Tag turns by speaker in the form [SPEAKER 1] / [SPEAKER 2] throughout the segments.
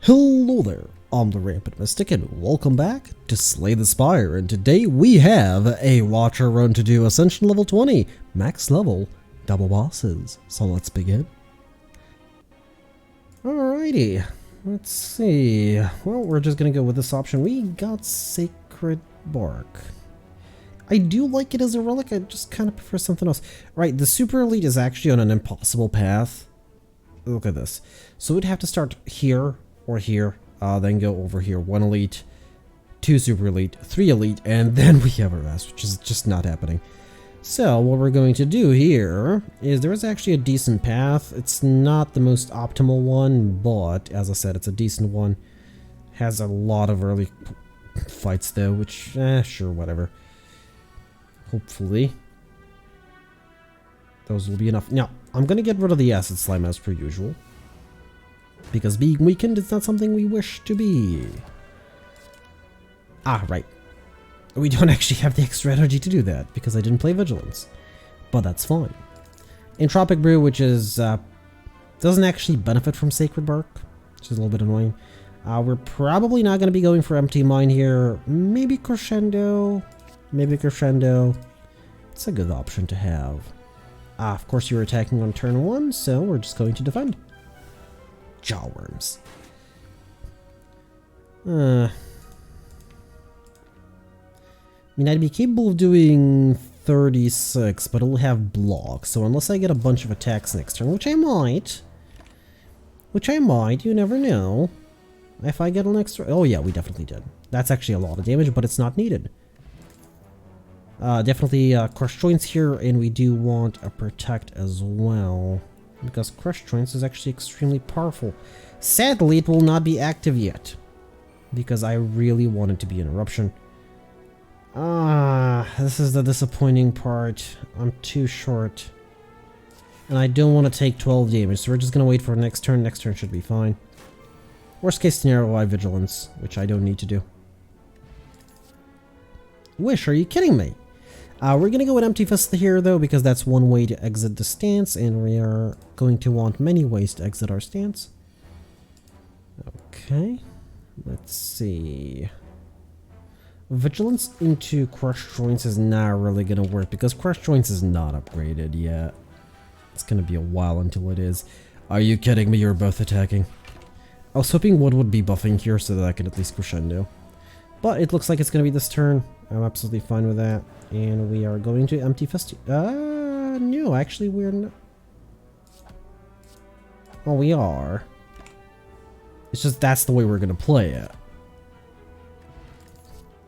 [SPEAKER 1] Hello there, I'm the Rampant Mystic and welcome back to Slay the Spire, and today we have a Watcher run to do Ascension level 20, max level, double bosses. So let's begin. Alrighty, let's see. Well, we're just gonna go with this option. We got Sacred Bark. I do like it as a relic, I just kind of prefer something else. Right, the Super Elite is actually on an impossible path. Look at this. So we'd have to start here or here, then go over here. 1 elite, 2 super elite, 3 elite, and then we have our rest, which is just not happening. So what we're going to do here is there is actually a decent path. It's not the most optimal one, but as I said, it's a decent one. Has a lot of early fights though, which, sure, whatever. Hopefully those will be enough. Now, I'm going to get rid of the acid slime as per usual, because being weakened is not something we wish to be. Ah, right. We don't actually have the extra energy to do that, because I didn't play Vigilance. But that's fine. Entropic Brew, which is, doesn't actually benefit from Sacred Bark, which is a little bit annoying. We're probably not going to be going for Empty Mine here. Maybe Crescendo. Maybe Crescendo. It's a good option to have. Of course you're attacking on turn 1, so we're just going to defend. Jawworms. I mean, I'd be capable of doing 36, but it'll have blocks, so unless I get a bunch of attacks next turn, which I might, you never know. If I get an extra... Oh yeah, we definitely did. That's actually a lot of damage, but it's not needed. Definitely Crush Joints here, and we do want a Protect as well, because Crush Joints is actually extremely powerful. Sadly, it will not be active yet, because I really want it to be an Eruption. This is the disappointing part. I'm too short, and I don't want to take 12 damage, so we're just going to wait for next turn. Next turn should be fine. Worst case scenario, I Vigilance, which I don't need to do. Wish, are you kidding me? We're going to go with Empty Fist here, though, because that's one way to exit the stance, and we are going to want many ways to exit our stance. Okay, let's see. Vigilance into Crush Joints is not really going to work, because Crush Joints is not upgraded yet. It's going to be a while until it is. Are you kidding me? You're both attacking. I was hoping Wood would be buffing here so that I could at least Crescendo. But it looks like it's going to be this turn. I'm absolutely fine with that. And we are going to Empty Fist. No, actually we're not. Well, we are. It's just that's the way we're going to play it.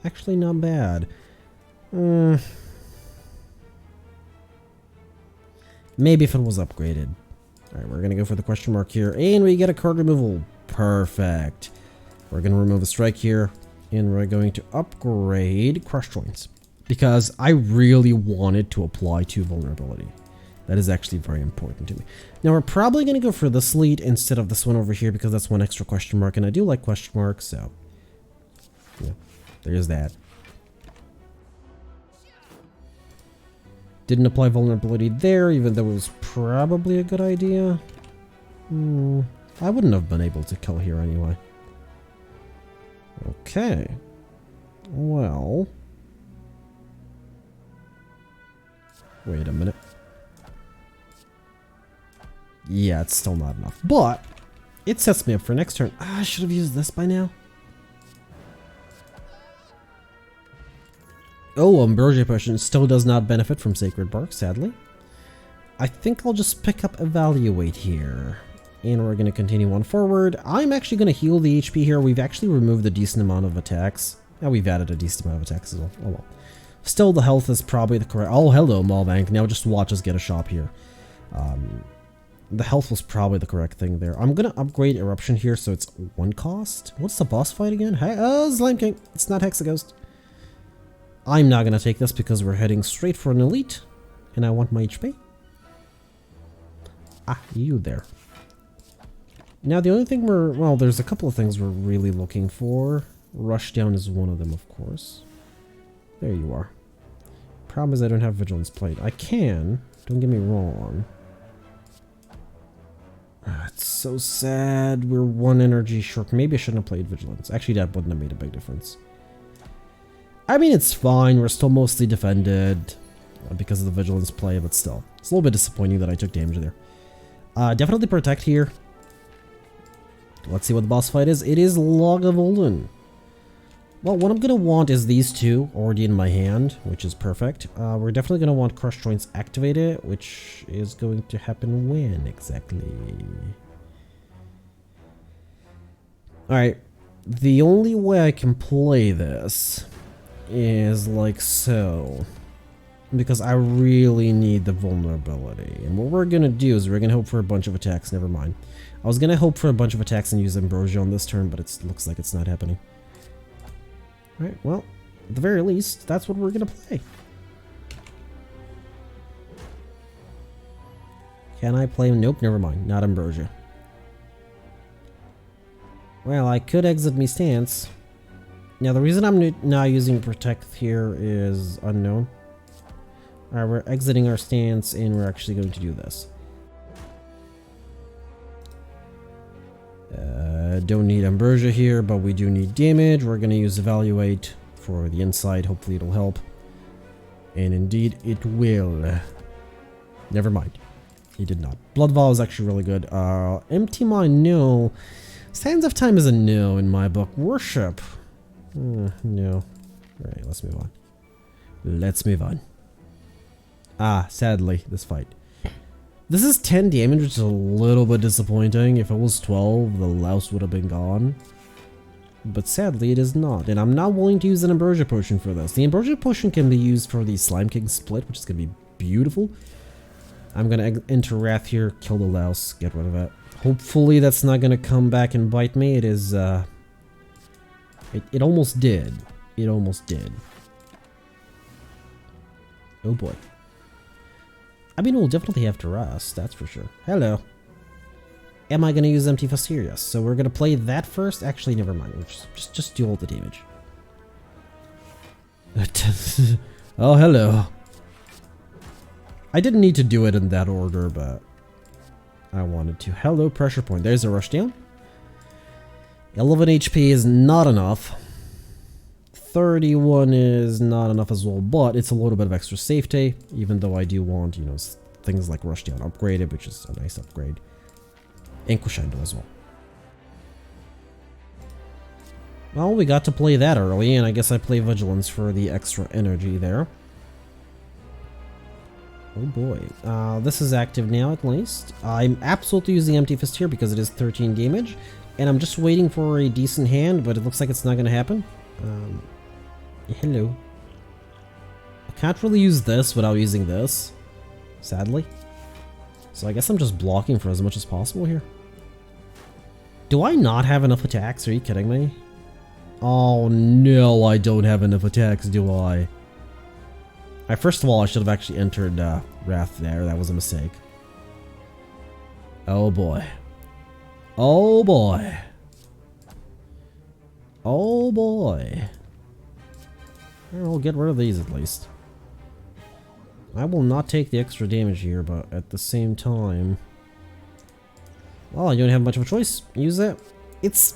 [SPEAKER 1] Actually not bad. Maybe if it was upgraded. Alright, we're going to go for the question mark here. And we get a card removal. Perfect. We're going to remove a strike here. And we're going to upgrade Crush Joints, because I really wanted to apply 2 vulnerability. That is actually very important to me. Now we're probably going to go for this lead instead of this one over here, because that's one extra question mark, and I do like question marks, so yeah, there's that. Didn't apply vulnerability there, even though it was probably a good idea. I wouldn't have been able to kill here anyway. Okay, well, wait a minute. Yeah, it's still not enough, but it sets me up for next turn. I should have used this by now. Oh, Ambrosia Potion still does not benefit from Sacred Bark, sadly. I think I'll just pick up Evaluate here. And we're going to continue on forward. I'm actually going to heal the HP here. We've actually removed a decent amount of attacks. Now we've added a decent amount of attacks as well. Oh well. Still, the health is probably the correct... Oh, hello, Maulbank. Now just watch us get a shop here. The health was probably the correct thing there. I'm going to upgrade Eruption here so it's 1 cost. What's the boss fight again? Hey, Slime King. It's not Hexaghost. I'm not going to take this because we're heading straight for an Elite. And I want my HP. Ah, you there. Now the only thing well, there's a couple of things we're really looking for. Rushdown is one of them, of course. There you are. Problem is I don't have Vigilance Plate. I can, don't get me wrong. It's so sad. We're 1 energy short. Maybe I shouldn't have played Vigilance. Actually, that wouldn't have made a big difference. I mean, it's fine. We're still mostly defended because of the Vigilance play, but still. It's a little bit disappointing that I took damage there. Definitely protect here. Let's see what the boss fight is. It is Lagavulin. Well, what I'm going to want is these two already in my hand, which is perfect. We're definitely going to want Crush Joints activated, which is going to happen when exactly? Alright, the only way I can play this is like so. Because I really need the vulnerability. And what we're going to do is we're going to hope for a bunch of attacks. Never mind. I was going to hope for a bunch of attacks and use Ambrosia on this turn, but it looks like it's not happening. Alright, well, at the very least, that's what we're gonna play. Can I play? Nope, never mind. Not Ambrosia. Well, I could exit me stance. Now, the reason I'm not using Protect here is unknown. Alright, we're exiting our stance and we're actually going to do this. Don't need Ambrosia here, but we do need damage. We're going to use Evaluate for the inside. Hopefully it'll help. And indeed it will. Never mind. He did not. Blood Vow is actually really good. Empty Mind, no. Sands of Time is a no in my book. Worship. No. Alright, let's move on. Let's move on. Sadly, this fight. This is 10 damage, which is a little bit disappointing. If it was 12, the louse would have been gone. But sadly, it is not. And I'm not willing to use an Ambrosia Potion for this. The Ambrosia Potion can be used for the Slime King split, which is going to be beautiful. I'm going to enter Wrath here, kill the louse, get rid of it. Hopefully that's not going to come back and bite me. It is, It almost did. It almost did. Oh boy. I mean, we'll definitely have to rest, that's for sure. Hello. Am I going to use Empty Fist here? Yes. So we're going to play that first. Actually, never mind. We'll just do all the damage. Oh, hello. I didn't need to do it in that order, but I wanted to. Hello, Pressure Point. There's a Rushdown. 11 HP is not enough. 31 is not enough as well, but it's a little bit of extra safety, even though I do want, you know, things like Rushdown upgraded, which is a nice upgrade. And Crescendo as well. Well, we got to play that early, and I guess I play Vigilance for the extra energy there. Oh boy. This is active now, at least. I'm absolutely using Empty Fist here because it is 13 damage, and I'm just waiting for a decent hand, but it looks like it's not going to happen. Hello. I can't really use this without using this, sadly. So I guess I'm just blocking for as much as possible here. Do I not have enough attacks? Are you kidding me? Oh no, I don't have enough attacks, do I? First of all, I should have actually entered Wrath there. That was a mistake. Oh boy. Oh boy. Oh boy. I'll get rid of these at least. I will not take the extra damage here, but at the same time... Well, I don't have much of a choice. Use it. It's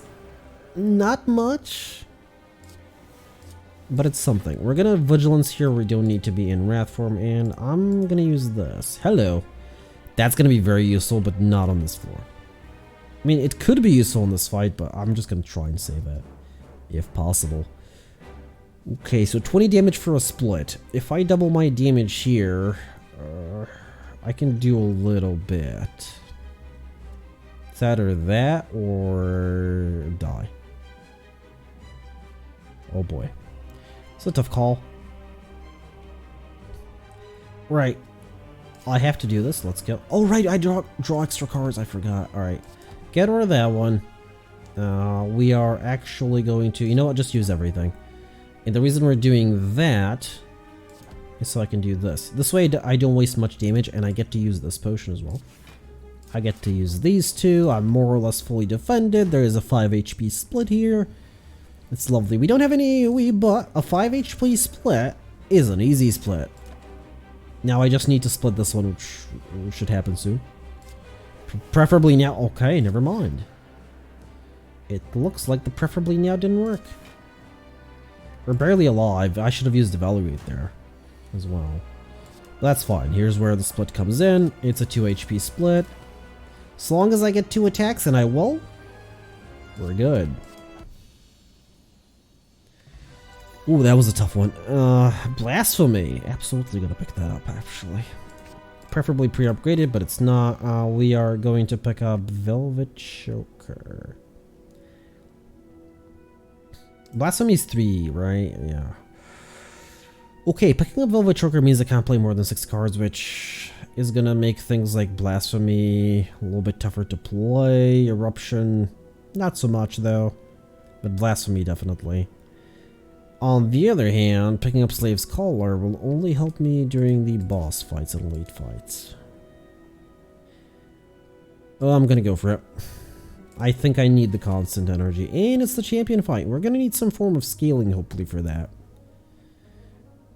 [SPEAKER 1] not much, but it's something. We're gonna Vigilance here. We don't need to be in Wrath form, and I'm gonna use this. Hello. That's gonna be very useful, but not on this floor. I mean, it could be useful in this fight, but I'm just gonna try and save it, if possible. Okay, so 20 damage for a split. If I double my damage here, I can do a little bit. It's either that or die. Oh boy. It's a tough call. Right. I have to do this. Let's go. Oh, right. I draw extra cards. I forgot. All right. Get rid of that one. We are actually going to... You know what? Just use everything. And the reason we're doing that is so I can do this. This way I don't waste much damage, and I get to use this potion as well. I get to use these two. I'm more or less fully defended. There is a 5 HP split here. It's lovely. We don't have any AoE, but a 5 HP split is an easy split. Now I just need to split this one, which should happen soon. Preferably now. Okay, never mind. It looks like the preferably now didn't work. We're barely alive. I should have used evaluate there as well. That's fine. Here's where the split comes in. It's a 2 HP split. As long as I get 2 attacks, and I will, we're good. Ooh, that was a tough one. Blasphemy. Absolutely gonna pick that up, actually. Preferably pre-upgraded, but it's not. We are going to pick up Velvet Choker. Blasphemy's 3, right? Yeah. Okay, picking up Velvet Choker means I can't play more than 6 cards, which is gonna make things like Blasphemy a little bit tougher to play. Eruption, not so much though, but Blasphemy definitely. On the other hand, picking up Slave's Collar will only help me during the boss fights and late fights. Oh, I'm gonna go for it. I think I need the constant energy, and it's the champion fight. We're gonna need some form of scaling, hopefully, for that.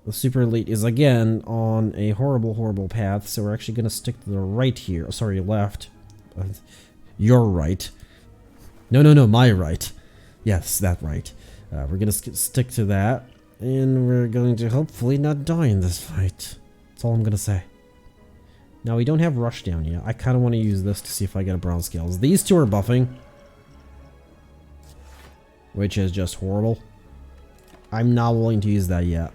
[SPEAKER 1] The Super Elite is again on a horrible, horrible path, so we're actually gonna stick to the right here. Oh, sorry, left. Your right. No, my right. Yes, that right. We're gonna stick to that, and we're going to hopefully not die in this fight. That's all I'm gonna say. Now, we don't have Rushdown yet. I kind of want to use this to see if I get a Bronze Scales. These two are buffing, which is just horrible. I'm not willing to use that yet.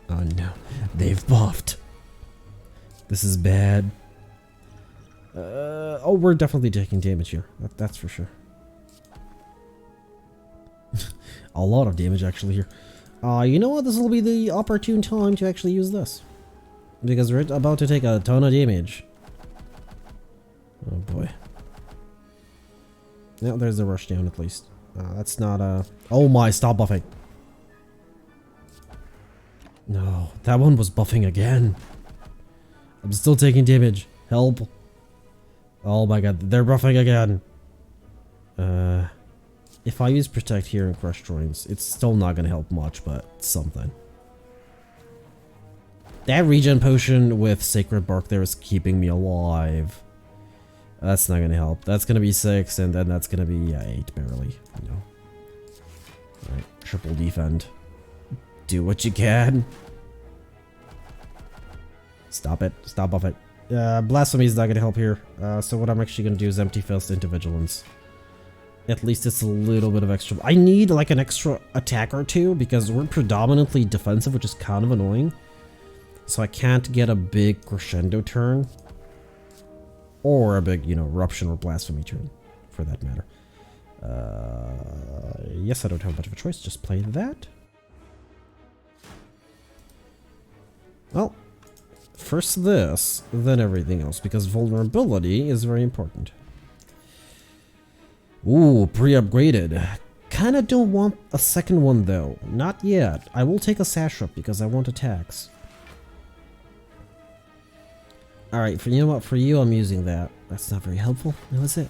[SPEAKER 1] Oh no, they've buffed. This is bad. Oh, we're definitely taking damage here. That's for sure. A lot of damage actually here. You know what? This will be the opportune time to actually use this, because we're about to take a ton of damage. Oh boy. Now there's the rush down at least. That's not a. Oh my! Stop buffing. No, that one was buffing again. I'm still taking damage. Help! Oh my god, they're buffing again. If I use Protect here and Crush Joints, it's still not gonna help much, but something. That regen potion with Sacred Bark there is keeping me alive. That's not gonna help. That's gonna be 6, and then that's gonna be 8, barely. You know. Alright, triple defend. Do what you can. Stop it. Stop buff it. Blasphemy is not gonna help here. So what I'm actually gonna do is Empty Fist into Vigilance. At least it's a little bit of extra. I need like an extra attack or two because we're predominantly defensive, which is kind of annoying. So I can't get a big crescendo turn. Or a big, you know, eruption or blasphemy turn, for that matter. Yes, I don't have much of a choice. Just play that. Well, first this, then everything else, because vulnerability is very important. Ooh, pre-upgraded. Kinda don't want a second one though. Not yet. I will take a sash up because I want attacks. Alright, you know what? For you, I'm using that. That's not very helpful. No, is it?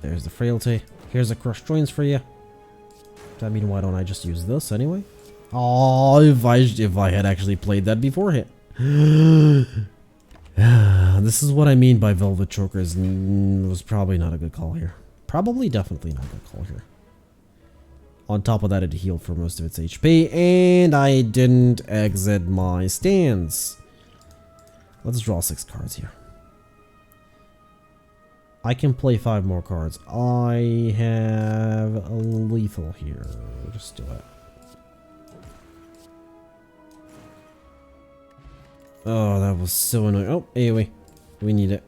[SPEAKER 1] There's the frailty. Here's a Crush Joints for you. I mean, why don't I just use this anyway? Oh, if I had actually played that beforehand. This is what I mean by Velvet Chokers. Was probably not a good call here. Probably, definitely not a good call here. On top of that, it healed for most of its HP, and I didn't exit my stance. Let's draw 6 cards here. I can play 5 more cards. I have a lethal here. Just do it. Oh, that was so annoying. Oh, AoE. We need it.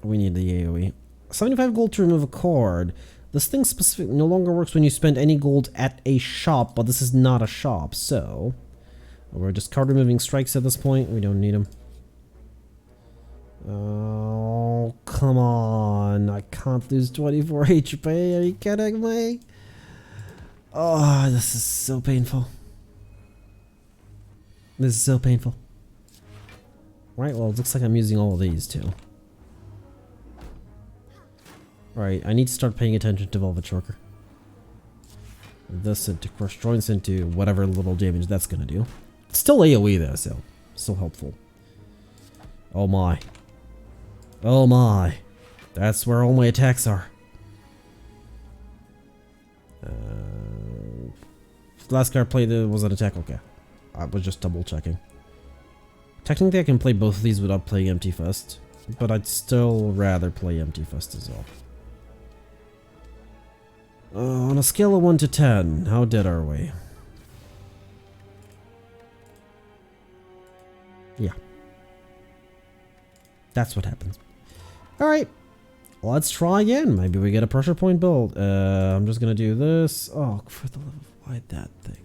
[SPEAKER 1] We need the AoE. 75 gold to remove a card. This thing specifically no longer works when you spend any gold at a shop, but this is not a shop, so we're just card removing strikes at this point. We don't need them. Oh, come on. I can't lose 24 HP. Are you kidding me? Oh, this is so painful. This is so painful. Right, well, it looks like I'm using all of these too. Alright, I need to start paying attention to Velvet Choker. This into Crush Joints into whatever little damage that's gonna do. It's still AoE though, So helpful. Oh my. Oh my. That's where all my attacks are. Last card played was an attack. Okay. I was just double checking. Technically I can play both of these without playing Empty Fist, but I'd still rather play Empty Fist as well. On a scale of 1 to 10, how dead are we? Yeah. That's what happens. Alright. Let's try again. Maybe we get a pressure point build. I'm just gonna do this. Oh, for the love of why that thing?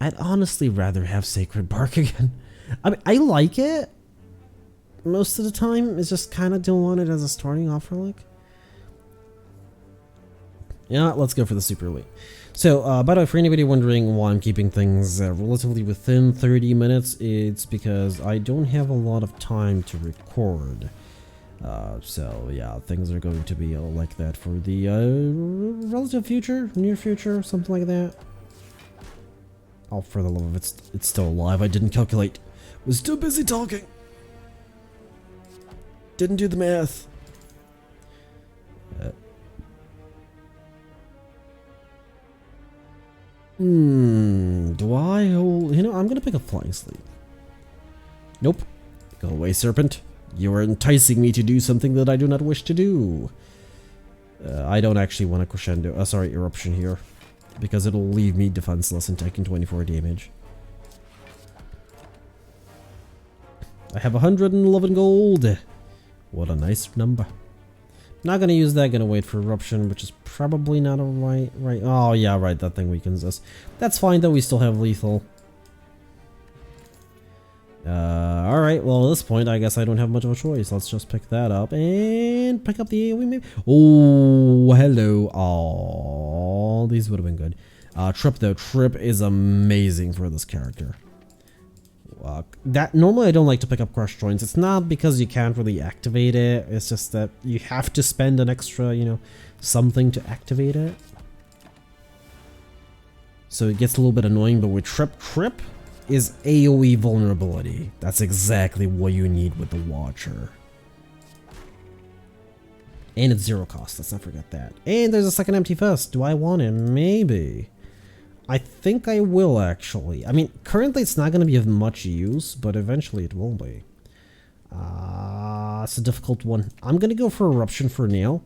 [SPEAKER 1] I'd honestly rather have Sacred Bark again. I mean, I like it most of the time. It's just kind of don't want it as a starting off relic. Yeah, let's go for the Super Elite. So, by the way, for anybody wondering why I'm keeping things relatively within 30 minutes, it's because I don't have a lot of time to record. So yeah, things are going to be like that for the relative future, near future, something like that. Oh, for the love of it, it's still alive. I didn't calculate. Was too busy talking. Didn't do the math. Do I hold... You know, I'm gonna pick a Flying Sleep. Nope. Go away, Serpent. You are enticing me to do something that I do not wish to do. I don't actually want a Crescendo... sorry, Eruption here. Because it'll leave me defenseless and taking 24 damage. I have 111 gold. What a nice number. Not gonna use that, gonna wait for Eruption, which is probably not a right... Oh, yeah, right, that thing weakens us. That's fine, though, we still have lethal. Alright, well, at this point, I guess I don't have much of a choice. Let's just pick that up and pick up the AoE, maybe? Oh, hello. Oh, these would have been good. Trip, though. Trip is amazing for this character. Normally I don't like to pick up Crush Joints. It's not because you can't really activate it. It's just that you have to spend an extra, you know, something to activate it. So it gets a little bit annoying, but with Trip is AoE vulnerability. That's exactly what you need with the Watcher. And it's 0 cost, let's not forget that. And there's a second Empty Fist. Do I want it? Maybe. I think I will, actually. I mean, currently it's not going to be of much use, but eventually it will be. It's a difficult one. I'm going to go for Eruption for now.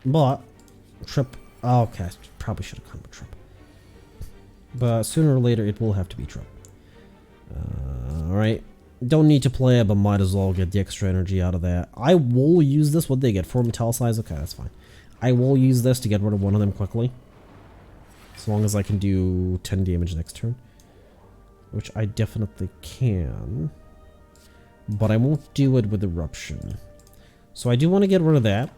[SPEAKER 1] But, Trip... Oh, okay, probably should have gone with Trip. But sooner or later it will have to be Trip. Alright. Don't need to play it, but might as well get the extra energy out of that. I will use this. What they get? 4 Metallicize? Okay, that's fine. I will use this to get rid of one of them quickly. As long as I can do 10 damage next turn. Which I definitely can. But I won't do it with Eruption. So I do want to get rid of that.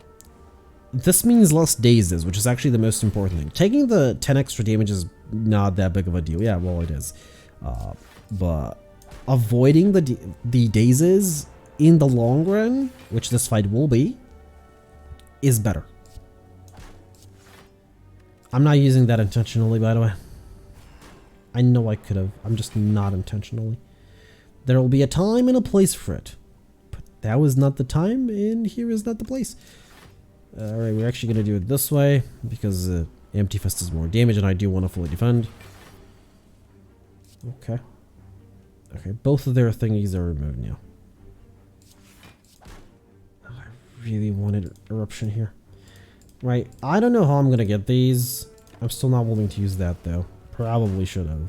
[SPEAKER 1] This means less dazes, which is actually the most important thing. Taking the 10 extra damage is not that big of a deal. Yeah, well, it is. But avoiding the dazes in the long run, which this fight will be, is better. I'm not using that intentionally, by the way. I know I could have. I'm just not intentionally. There will be a time and a place for it. But that was not the time, and here is not the place. Alright, we're actually going to do it this way, because Empty Fist is more damage, and I do want to fully defend. Okay. Okay, both of their thingies are removed now. Oh, I really wanted Eruption here. Right, I don't know how I'm going to get these. I'm still not willing to use that, though. Probably should have.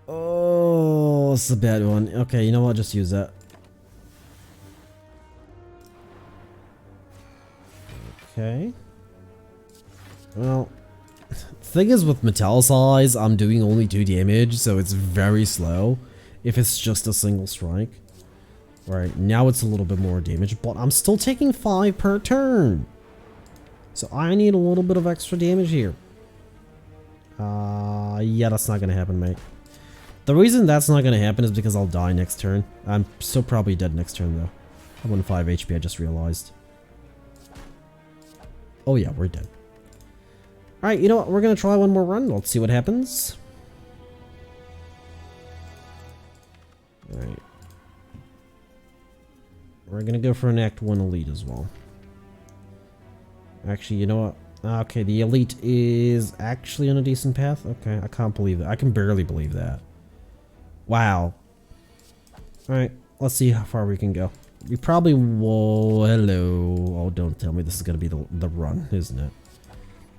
[SPEAKER 1] Oh, it's a bad one. Okay, you know what? Just use that. Okay. Well, thing is with Metallicize, I'm doing only 2 damage, so it's very slow if it's just a single strike. Right, now it's a little bit more damage, but I'm still taking 5 per turn. So I need a little bit of extra damage here. Yeah, that's not gonna happen, mate. The reason that's not gonna happen is because I'll die next turn. I'm still probably dead next turn, though. I'm on 5 HP, I just realized. Oh yeah, we're dead. Alright, you know what? We're gonna try one more run. Let's see what happens. Alright. We're gonna go for an Act 1 Elite as well. Actually, you know what? Okay, the Elite is actually on a decent path. Okay, I can't believe that. I can barely believe that. Wow. Alright, let's see how far we can go. We probably... Whoa, hello. Oh, don't tell me this is gonna be the run, isn't it?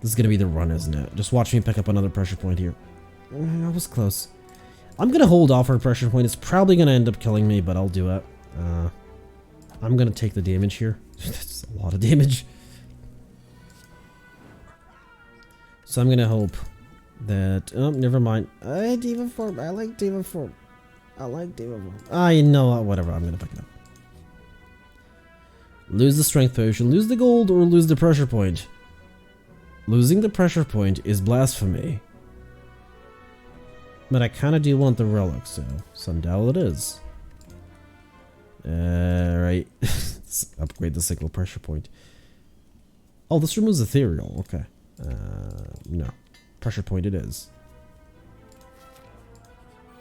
[SPEAKER 1] This is gonna be the run, isn't it? Just watch me pick up another pressure point here. I was close. I'm gonna hold off our pressure point. It's probably gonna end up killing me, but I'll do it. I'm gonna take the damage here. That's a lot of damage. So I'm gonna hope that... Oh, never mind. Diva form. I like Diva form. I like Diva form. I know. Whatever. I'm gonna pick it up. Lose the strength potion, lose the gold, or lose the pressure point. Losing the pressure point is blasphemy. But I kinda do want the relic, so somehow it is. Right. Let's upgrade the single pressure point. Oh, this removes ethereal. Okay. No. Pressure point it is.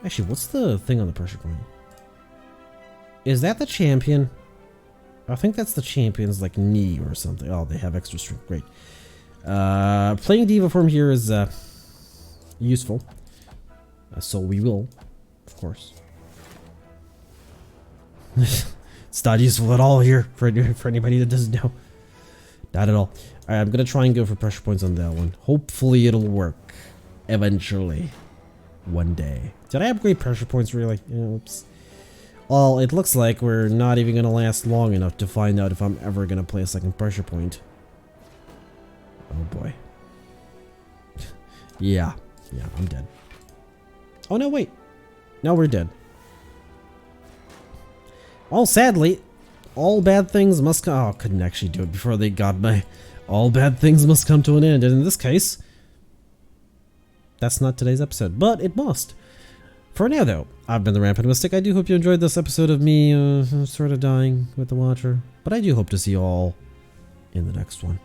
[SPEAKER 1] Actually, what's the thing on the pressure point? Is that the champion? I think that's the champion's like knee or something. Oh, they have extra strength. Great. Playing Diva form here is useful. So we will, of course. It's not useful at all here for anybody that doesn't know. Not at all. Alright, I'm gonna try and go for pressure points on that one. Hopefully it'll work. Eventually. One day. Did I upgrade pressure points really? Oops. Well, it looks like we're not even gonna last long enough to find out if I'm ever gonna play a second pressure point. Oh boy. Yeah, I'm dead. Oh no, wait. No, we're dead. Well, sadly, all bad things must come. Oh, I couldn't actually do it before they got me. All bad things must come to an end, and in this case, that's not today's episode, but it must. For now, though, I've been the Rampant Mystic. I do hope you enjoyed this episode of me sort of dying with the Watcher, but I do hope to see you all in the next one.